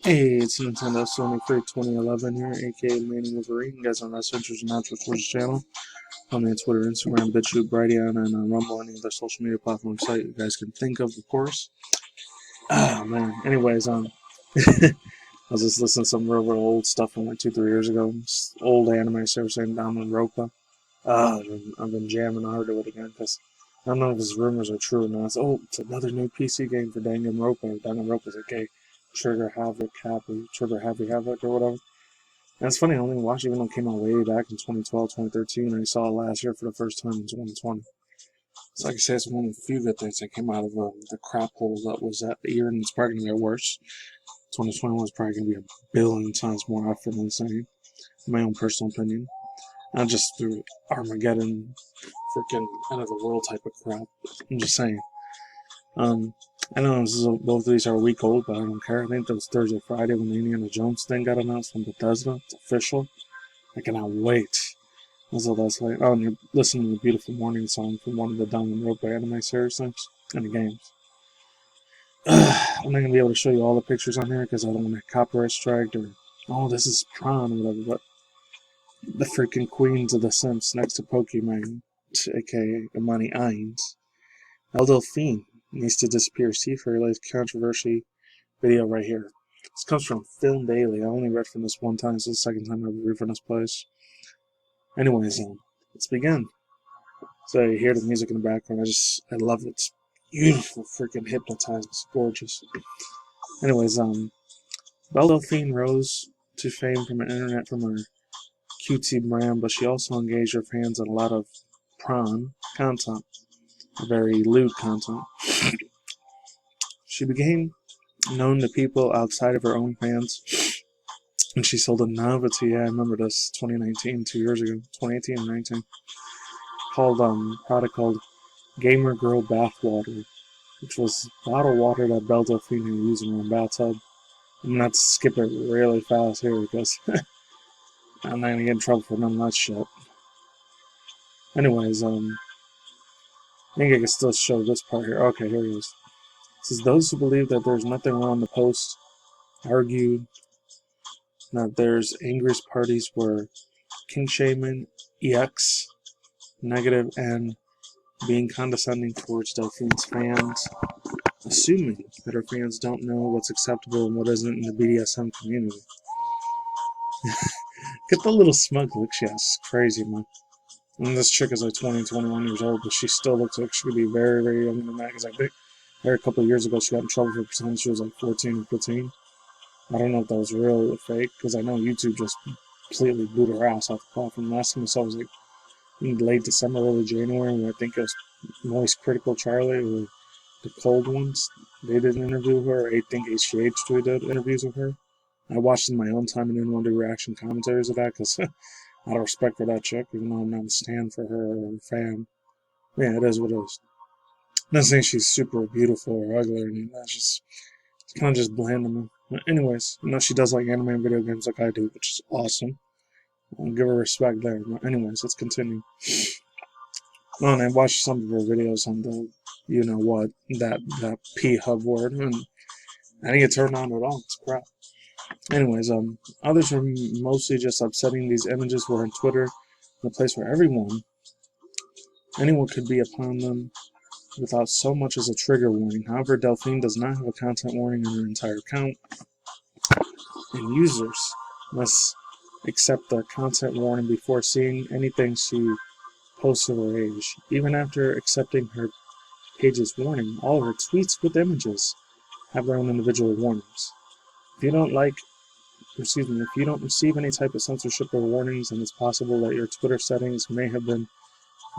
Hey, it's Nintendo Sony for 2011 here, aka MannyWolverine. You guys are not searchers and natural towards the channel. I'm on Twitter, Instagram, BitChute, Brighteon, and Rumble, any other social media platform site you guys can think of course. Oh man. Anyways, I was just listening to some real old stuff from like 2-3 years ago. This old anime series saying Danganronpa. I've been jamming hard to it again because I don't know if his rumors are true or not. It's another new PC game for Danganronpa. Danganronpa's like a Trigger Havoc Happy, Trigger Happy Havoc or whatever. And it's funny, I only watched it even though it came out way back in 2012, 2013, and I saw it last year for the first time in 2020. So like I say, it's one of the few good things that came out of the crap hole that was that year, and it's probably going to get worse. 2021 is probably going to be a billion times more effort than insane, in my own personal opinion. Not just through Armageddon, freaking end of the world type of crap. I'm just saying. I know both of these are a week old, but I don't care. I think that was Thursday, Friday when the Indiana Jones thing got announced from Bethesda. It's official. I cannot wait. So that's like, and you're listening to the Beautiful Morning song from one of the Danganronpa anime series things and the games. I'm not gonna be able to show you all the pictures on here because I don't want to copyright strike or this is prawn or whatever. But the freaking queens of the Sims next to Pokemon, aka Imani Ainz. Delphine needs to disappear. See for your latest controversy video right here. This comes from Film Daily. I only read from this one time. This is the second time I've read from this place. Anyways, let's begin. So you hear the music in the background. I love it. It's beautiful, freaking hypnotizing. It's gorgeous. Anyways, Belle Delphine rose to fame from the internet from her cutesy brand, but she also engaged her fans in a lot of prawn content, very lewd content. She became known to people outside of her own fans, and she sold a novelty. Yeah, I remember this. 2019, 2 years ago, 2018 and 19, product called Gamer Girl Bathwater, which was bottled water that Belle Delphine had used in her bathtub. I'm going to skip it really fast here because I'm not going to get in trouble for none of that shit. Anyways, I think I can still show this part here. Okay, here it is. It says, those who believe that there's nothing wrong with the post argue that there's angriest parties were king shaming, EX, negative, and being condescending towards Delphine's fans, assuming that her fans don't know what's acceptable and what isn't in the BDSM community. Get the little smug look she has. It's crazy, man. And this chick is like 20, 21 years old, but she still looks like she could be very, very young than that. Because I think a couple of years ago she got in trouble for pretending she was like 14 or 15. I don't know if that was real or fake, because I know YouTube just completely booed her ass off the platform. Last time I saw was like in late December, early January, where I think it was Moist Critical Charlie or the Cold Ones. They did an interview with her. I think HGH did interviews with her. I watched in my own time and didn't want to do reaction commentaries of that because out of respect for that chick, even though I'm not a stan for her or a fan. Yeah, it is what it is. I'm not saying she's super beautiful or ugly or anything. It's kind of just bland to me. But anyways, she does like anime and video games like I do, which is awesome. I'll give her respect there. But anyways, let's continue. And I watched some of her videos on the, that P-hub word, and I didn't get turned on at all. It's crap. Anyways, others were mostly just upsetting. These images were on Twitter, the place where anyone could be upon them without so much as a trigger warning. However, Delphine does not have a content warning on her entire account, and users must accept the content warning before seeing anything she posts of her age. Even after accepting her page's warning, all of her tweets with images have their own individual warnings. If you don't receive any type of censorship or warnings, then it's possible that your Twitter settings may have been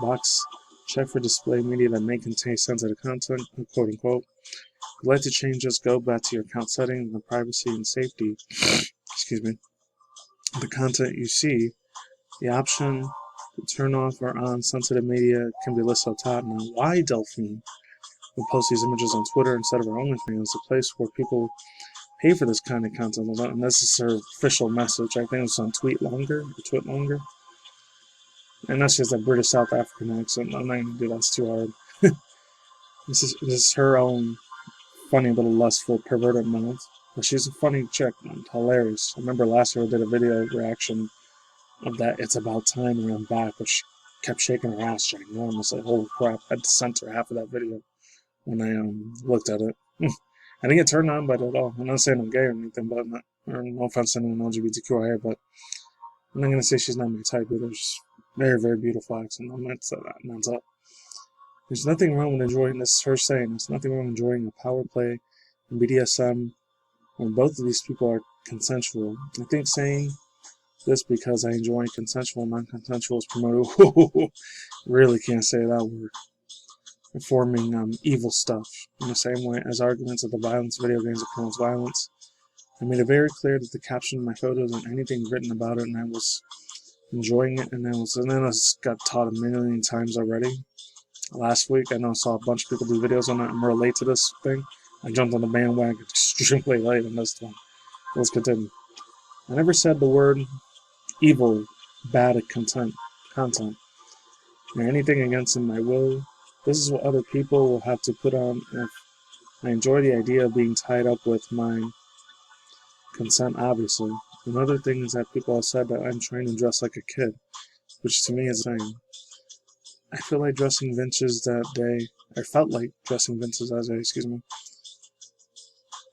boxed. Check for display media that may contain sensitive content, quote unquote. If you'd like to change this, go back to your account settings and privacy and safety. The content you see, the option to turn off or on sensitive media can be listed up top. Now, why Delphine would post these images on Twitter instead of her OnlyFans, the place where people pay for this kind of content, and this is her official message. I think it's on Tweet Longer. And that's just a British South African accent. I'm not going to do that. It's too hard. This is her own funny little lustful perverted mouth. But she's a funny chick, man. Hilarious. I remember last year I did a video reaction of that It's About Time and I'm back, but she kept shaking her ass ginormously. Holy crap. I had to censor half of that video when I looked at it. I didn't get turned on by it at all. I'm not saying I'm gay or anything, but no offense to anyone LGBTQIA, but I'm not going to say she's not my type either. She's very, very beautiful accent. That's up. There's nothing wrong with enjoying this. Her saying there's nothing wrong with enjoying a power play and BDSM when both of these people are consensual. I think saying this because I enjoy consensual and non-consensual is promoted. Really can't say that word. Informing evil stuff in the same way as arguments of the violence video games that promotes violence. I made it very clear that the caption of my photos and anything written about it, and I was enjoying it, and then I got taught a million times already. Last week, I know I saw a bunch of people do videos on it and relate to this thing. I jumped on the bandwagon extremely late on this one. Let's continue. I never said the word evil, bad content, or anything against my will. This is what other people will have to put on if I enjoy the idea of being tied up with my consent, obviously. Another thing is that people have said that I'm trying to dress like a kid, which to me is insane. I feel like dressing vintage that day. I felt like dressing vintage that day, excuse me.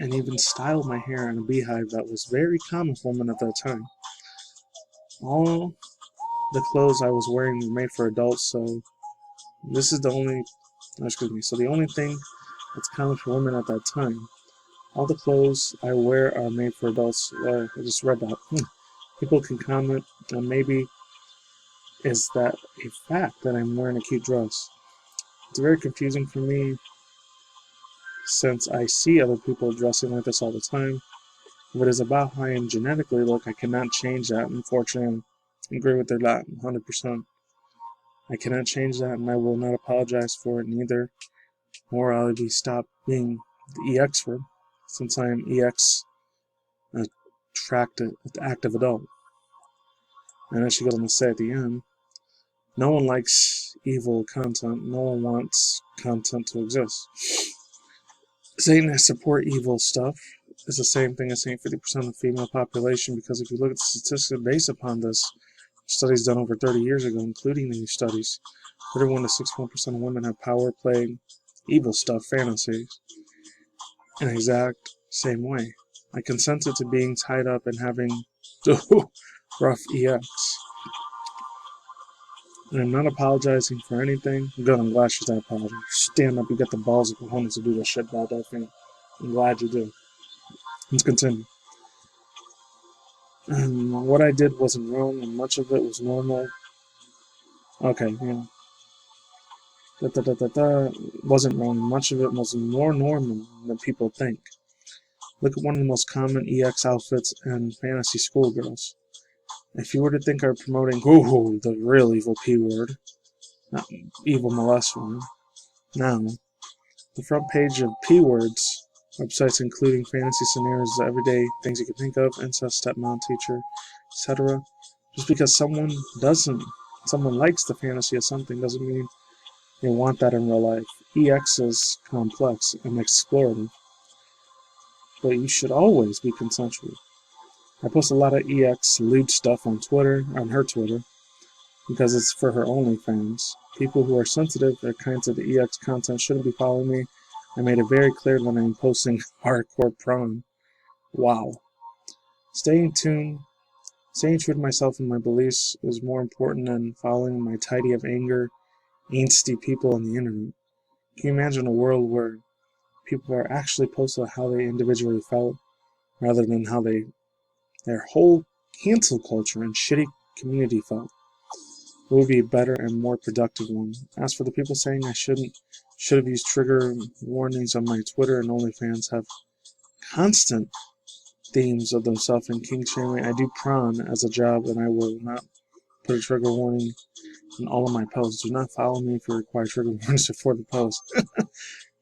And even styled my hair in a beehive that was very common for women at that time. All the clothes I was wearing were made for adults, so this is the only, so the only thing that's common for women at that time. All the clothes I wear are made for adults. I just read that. People can comment, and maybe is that a fact that I'm wearing a cute dress. It's very confusing for me since I see other people dressing like this all the time. If it is about how I am genetically look, I cannot change that. Unfortunately, I agree with their that 100%. I cannot change that, and I will not apologize for it neither. Or I'll be stopped being the EX word, since I am EX active adult. And as she goes on to say at the end, no one likes evil content. No one wants content to exist. Saying I support evil stuff is the same thing as saying 50% of the female population, because if you look at the statistics based upon this, studies done over 30 years ago, including these studies, 31 to 61% of women have power play, evil stuff, fantasies, in the exact same way. I consented to being tied up and having rough EX. And I'm not apologizing for anything. Good, I'm glad she's not apologizing. Stand up, you got the balls of cojones to do this shit about that thing. I'm glad you do. Let's continue. What I did wasn't wrong, and much of it was normal. Okay, yeah. Wasn't wrong. Much of it was more normal than people think. Look at one of the most common EX outfits in fantasy schoolgirls. If you were to think I'm promoting, the real evil P word, not evil molest one. Now, the front page of P words, websites including fantasy scenarios, everyday things you can think of, incest, stepmom, teacher, etc. Just because someone likes the fantasy of something doesn't mean they want that in real life. EX is complex and explorative, but you should always be consensual. I post a lot of EX lewd stuff on her Twitter, because it's for her OnlyFans. People who are sensitive or kind to the EX content shouldn't be following me. I made it very clear when I'm posting hardcore prom. Wow. Staying true to myself and my beliefs is more important than following my tidy of anger, angsty people on the internet. Can you imagine a world where people are actually posting how they individually felt, rather than how their whole cancel culture and shitty community felt? It would be a better and more productive one. As for the people saying I should have used trigger warnings on my Twitter and OnlyFans have constant themes of themselves and king shaming. I do prawn as a job, and I will not put a trigger warning in all of my posts. Do not follow me if you require trigger warnings before the post.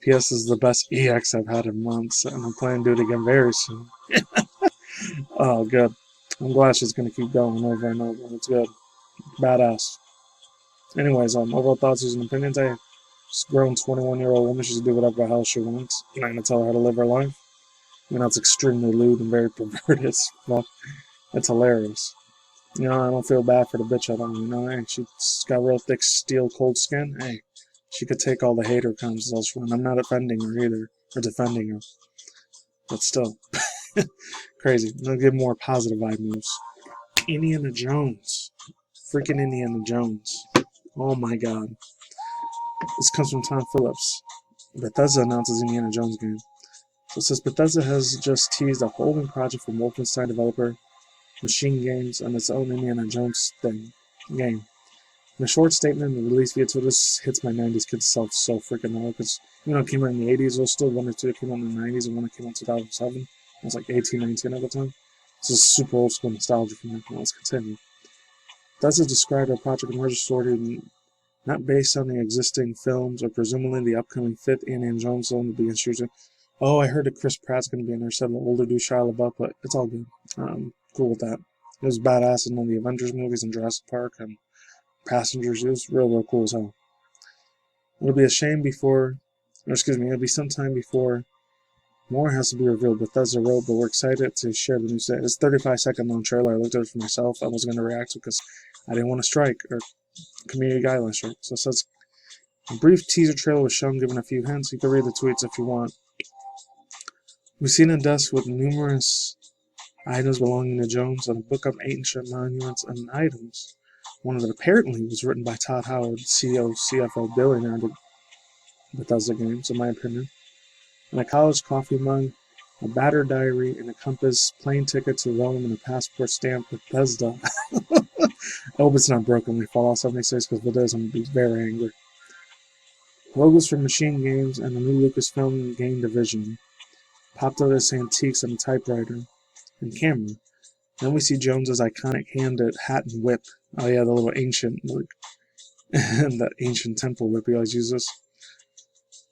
PS is the best EX I've had in months, and I'm planning to do it again very soon. Oh, good. I'm glad she's going to keep going over and over. It's good. Badass. Anyways, overall thoughts, views, and opinions. This grown 21-year-old woman, she should do whatever the hell she wants. I'm not going to tell her how to live her life. You know, it's extremely lewd and very perverted as fuck. It's hilarious. You know, I don't feel bad for the bitch at all. You know, hey, she's got real thick, steel, cold skin. Hey, she could take all the hater comments elsewhere. And I'm not offending her either, or defending her. But still, crazy. I'm gonna give more positive vibe moves. Indiana Jones. Freaking Indiana Jones. Oh my god. This comes from Tom Phillips. Bethesda announces Indiana Jones game. So it says Bethesda has just teased a whole new project from Wolfenstein developer Machine Games and its own Indiana Jones game. In a short statement, the release via Twitter, this hits my 90s kid self so freaking hard because, you know, it came out in the 80s. There was still one or two that came out in the 90s and one that came out in 2007. I was like 18, 19 at the time. This is super old school nostalgia for me. Now let's continue. Bethesda described our project emerging story not based on the existing films or presumably the upcoming fifth Indiana Jones film to begin shooting. Oh, I heard that Chris Pratt's going to be in there. Said the older dude Shia LaBeouf, but it's all good. Cool with that. It was badass in one of the Avengers movies and Jurassic Park and Passengers. It was real cool as hell. It'll be it'll be sometime before more has to be revealed. Bethesda wrote, but we're excited to share the news today. It's a 35-second long trailer. I looked at it for myself. I wasn't going to react to it because I didn't want to strike or community guidelines strike. So it says a brief teaser trailer was shown, giving a few hints. You can read the tweets if you want. We've seen a desk with numerous items belonging to Jones and a book of ancient monuments and items. One of it apparently was written by Todd Howard, CEO, CFO, billionaire of Bethesda Games, in my opinion. And a college coffee mug, a battered diary, and a compass, plane ticket to Rome, and a passport stamp Bethesda. I hope it's not broken when we fall off 76 because if it is, I'm going to be very angry. Logos for Machine Games and the new Lucasfilm game division. Popped out as antiques and a typewriter and camera. Then we see Jones's iconic handed hat and whip. Oh yeah, the little ancient, that ancient temple whip he always uses.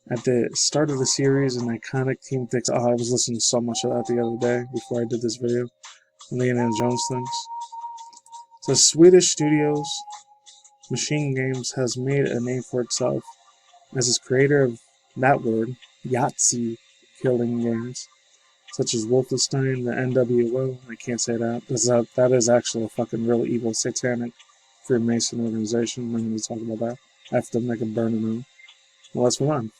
At the start of the series, an iconic team thinks, I was listening to so much of that the other day before I did this video. And the Indiana Jones things. So Swedish Studios Machine Games has made a name for itself as its creator of that word, Yahtzee killing games, such as Wolfenstein, the NWO. I can't say that. That is actually a fucking real evil satanic Freemason organization. I'm not going to talk about that. I have to make a burning out. Well, let's move on.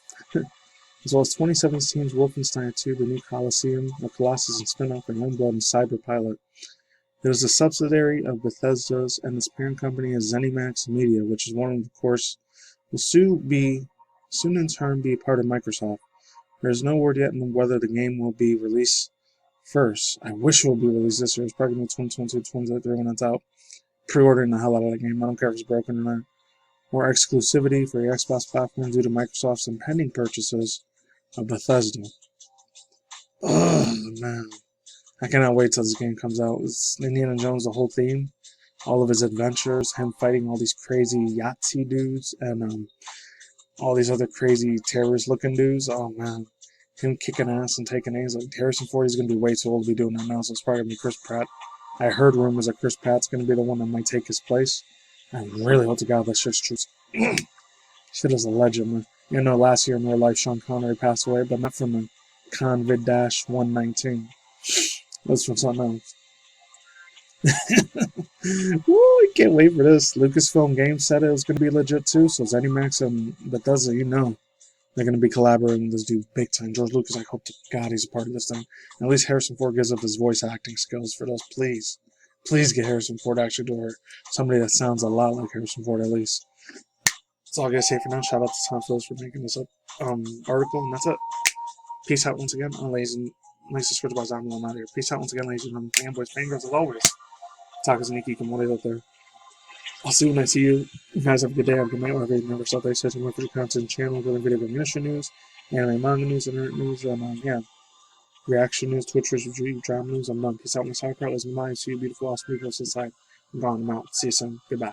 As well as 2017's Wolfenstein 2, the New Colosseum, a Colossus and spin-off, and Youngblood and Cyber Pilot. It is a subsidiary of Bethesda's, and its parent company is ZeniMax Media, which is one of course will soon in turn be a part of Microsoft. There is no word yet on whether the game will be released first. I wish it will be released this year. It's probably going to be 2022, 2023 when it's out. Pre-ordering the hell out of that game. I don't care if it's broken or not. Or exclusivity for your Xbox platform due to Microsoft's impending purchases of Bethesda. Oh man. I cannot wait till this game comes out. It's Indiana Jones, the whole theme. All of his adventures, him fighting all these crazy Yahtzee dudes, and all these other crazy terrorist-looking dudes. Oh man. Him kicking ass and taking names. Like Harrison Ford is going to be way too old to be doing that now, so it's probably going to be Chris Pratt. I heard rumors that Chris Pratt's going to be the one that might take his place. I really hope to God that shit's true. Shit is a legend, man. You know, last year in real life, Sean Connery passed away, but not from the COVID-119. That's from something else. Woo, I can't wait for this. Lucasfilm Games said it was going to be legit too, so ZeniMax and Bethesda, you know, they're going to be collaborating with this dude big time. George Lucas, I hope to God he's a part of this thing. And at least Harrison Ford gives up his voice acting skills for those, please. Please get Harrison Ford actually to somebody that sounds a lot like Harrison Ford at least. That's all I gotta say for now. Shout out to Tom Phillips for making this article, and that's it. Peace out once again, ladies and nice to switch by I'm out here. Peace out once again, ladies and gentlemen, fanboys, fangirls, as always. Takas and Nikki, come on out there. I'll see you when I see you. You guys have a good day, have a good night, whatever you never stop there. Stay tuned for the content channel, doing video game ministry news, anime manga news, internet news, and yeah, reaction news, Twitch review, drama news. I'm done. Peace out, my side part. Let's see you, beautiful, awesome people inside. I'm gone. I'm out. See you soon. Goodbye.